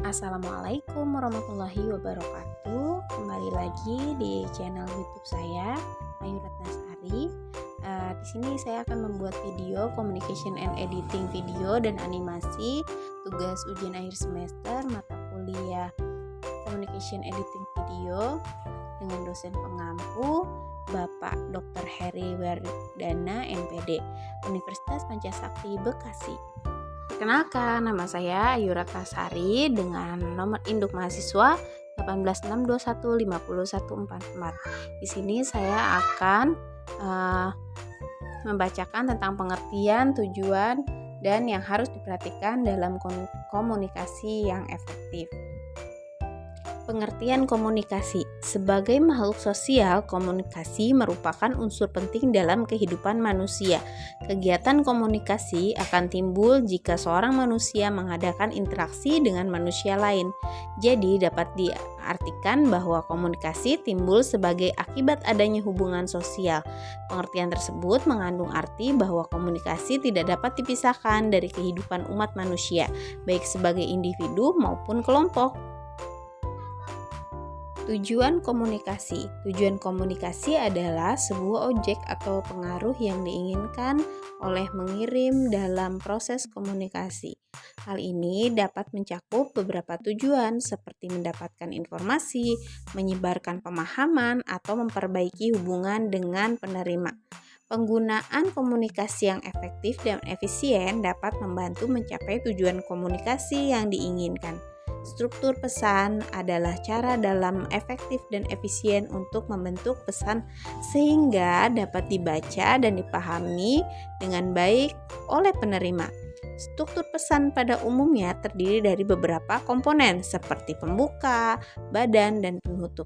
Assalamualaikum warahmatullahi wabarakatuh. Kembali lagi di channel YouTube saya, Ayu Ratnasari. Di sini saya akan membuat video communication and editing video dan animasi tugas ujian akhir semester mata kuliah communication editing video dengan dosen pengampu Bapak Dr. Heri Wardana MPD, Universitas Pancasakti Bekasi. Perkenalkan, nama saya Ayu Ratnasari dengan nomor induk mahasiswa 186215144. Di sini saya akan membacakan tentang pengertian, tujuan, dan yang harus diperhatikan dalam komunikasi yang efektif. Pengertian komunikasi. Sebagai makhluk sosial, komunikasi merupakan unsur penting dalam kehidupan manusia. Kegiatan komunikasi akan timbul jika seorang manusia mengadakan interaksi dengan manusia lain. Jadi dapat diartikan bahwa komunikasi timbul sebagai akibat adanya hubungan sosial. Pengertian tersebut mengandung arti bahwa komunikasi tidak dapat dipisahkan dari kehidupan umat manusia, baik sebagai individu maupun kelompok. Tujuan komunikasi. Tujuan komunikasi adalah sebuah objek atau pengaruh yang diinginkan oleh mengirim dalam proses komunikasi. Hal ini dapat mencakup beberapa tujuan seperti mendapatkan informasi, menyebarkan pemahaman, atau memperbaiki hubungan dengan penerima. Penggunaan komunikasi yang efektif dan efisien dapat membantu mencapai tujuan komunikasi yang diinginkan. Struktur pesan adalah cara dalam efektif dan efisien untuk membentuk pesan sehingga dapat dibaca dan dipahami dengan baik oleh penerima. Struktur pesan pada umumnya terdiri dari beberapa komponen seperti pembuka, badan, dan penutup.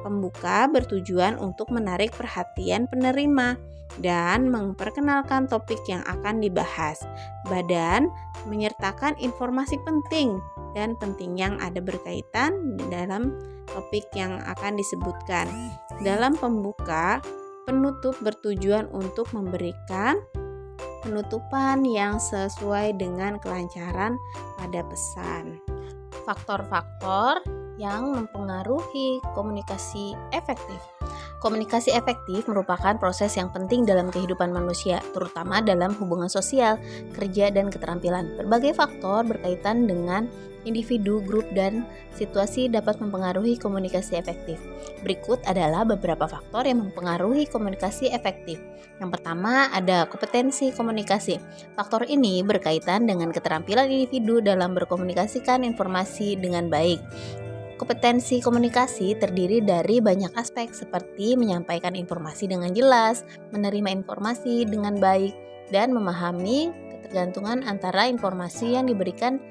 Pembuka bertujuan untuk menarik perhatian penerima dan memperkenalkan topik yang akan dibahas. Badan menyertakan informasi penting dan penting yang ada berkaitan dalam topik yang akan disebutkan. Dalam pembuka, penutup bertujuan untuk memberikan penutupan yang sesuai dengan kelancaran pada pesan. Faktor-faktor yang mempengaruhi komunikasi efektif. Komunikasi efektif merupakan proses yang penting dalam kehidupan manusia, terutama dalam hubungan sosial, kerja, dan keterampilan. Berbagai faktor berkaitan dengan individu, grup, dan situasi dapat mempengaruhi komunikasi efektif. Berikut adalah beberapa faktor yang mempengaruhi komunikasi efektif. Yang pertama ada kompetensi komunikasi. Faktor ini berkaitan dengan keterampilan individu dalam berkomunikasikan informasi dengan baik. Kompetensi komunikasi terdiri dari banyak aspek seperti menyampaikan informasi dengan jelas, menerima informasi dengan baik, dan memahami ketergantungan antara informasi yang diberikan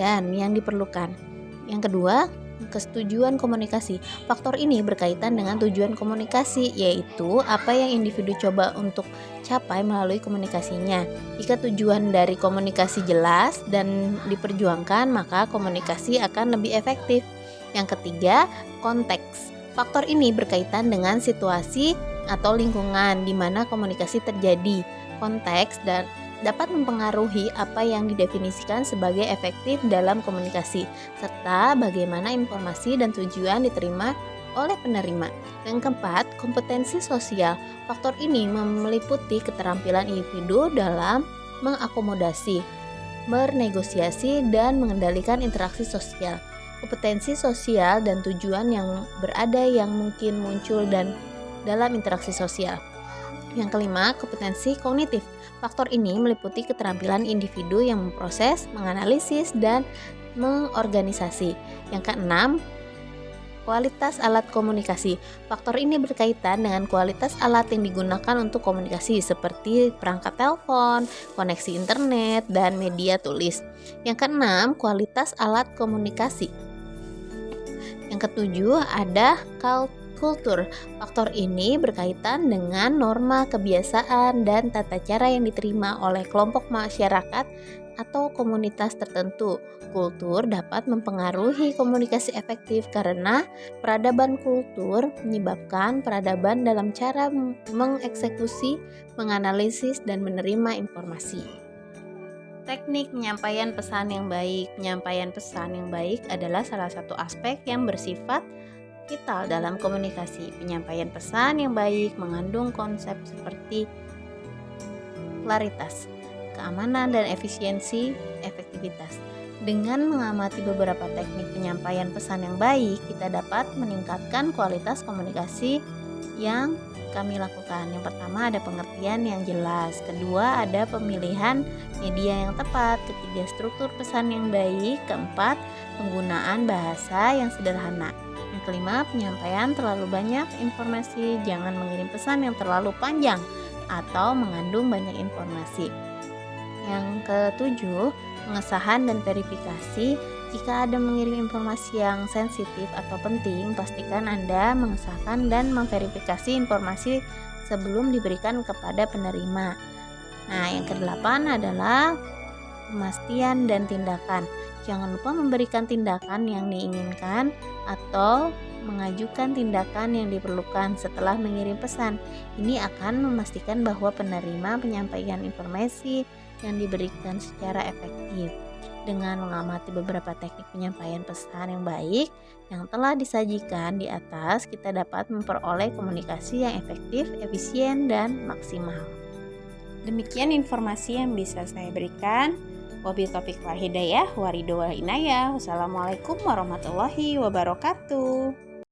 dan yang diperlukan. Yang kedua, kesetujuan komunikasi. Faktor ini berkaitan dengan tujuan komunikasi, yaitu apa yang individu coba untuk capai melalui komunikasinya. Jika tujuan dari komunikasi jelas dan diperjuangkan, maka komunikasi akan lebih efektif. Yang ketiga, konteks. Faktor ini berkaitan dengan situasi atau lingkungan di mana komunikasi terjadi. Konteks dan dapat mempengaruhi apa yang didefinisikan sebagai efektif dalam komunikasi, serta bagaimana informasi dan tujuan diterima oleh penerima. Yang keempat, kompetensi sosial. Faktor ini meliputi keterampilan individu dalam mengakomodasi, bernegosiasi, dan mengendalikan interaksi sosial. Kompetensi sosial dan tujuan yang berada yang mungkin muncul dan dalam interaksi sosial. Yang kelima, kompetensi kognitif. Faktor ini meliputi keterampilan individu yang memproses, menganalisis, dan mengorganisasi. Yang keenam, kualitas alat komunikasi. Faktor ini berkaitan dengan kualitas alat yang digunakan untuk komunikasi seperti perangkat telepon, koneksi internet, dan media tulis. Yang keenam, kualitas alat komunikasi. Yang ketujuh ada kultur. Faktor ini berkaitan dengan norma, kebiasaan, dan tata cara yang diterima oleh kelompok masyarakat atau komunitas tertentu. Kultur dapat mempengaruhi komunikasi efektif karena peradaban kultur menyebabkan peradaban dalam cara mengeksekusi, menganalisis, dan menerima informasi. Teknik penyampaian pesan yang baik. Penyampaian pesan yang baik adalah salah satu aspek yang bersifat vital dalam komunikasi. Penyampaian pesan yang baik mengandung konsep seperti klaritas, keamanan, dan efektivitas. Dengan mengamati beberapa teknik penyampaian pesan yang baik, kita dapat meningkatkan kualitas komunikasi yang kami lakukan. Yang pertama ada pengertian yang jelas, kedua ada pemilihan media yang tepat, ketiga struktur pesan yang baik, keempat penggunaan bahasa yang sederhana. Yang kelima, penyampaian terlalu banyak informasi, jangan mengirim pesan yang terlalu panjang atau mengandung banyak informasi. Yang ketujuh, pengesahan dan verifikasi. Jika Anda mengirim informasi yang sensitif atau penting, pastikan Anda mengesahkan dan memverifikasi informasi sebelum diberikan kepada penerima. Nah, yang kedelapan adalah pemastian dan tindakan. Jangan lupa memberikan tindakan yang diinginkan atau mengajukan tindakan yang diperlukan setelah mengirim pesan. Ini akan memastikan bahwa penerima menyampaikan informasi yang diberikan secara efektif. Dengan mengamati beberapa teknik penyampaian pesan yang baik yang telah disajikan di atas, kita dapat memperoleh komunikasi yang efektif, efisien, dan maksimal. Demikian informasi yang bisa saya berikan. Wabillahi taufiq wal hidayah, wa ridho wal inayah. Wassalamualaikum warahmatullahi wabarakatuh.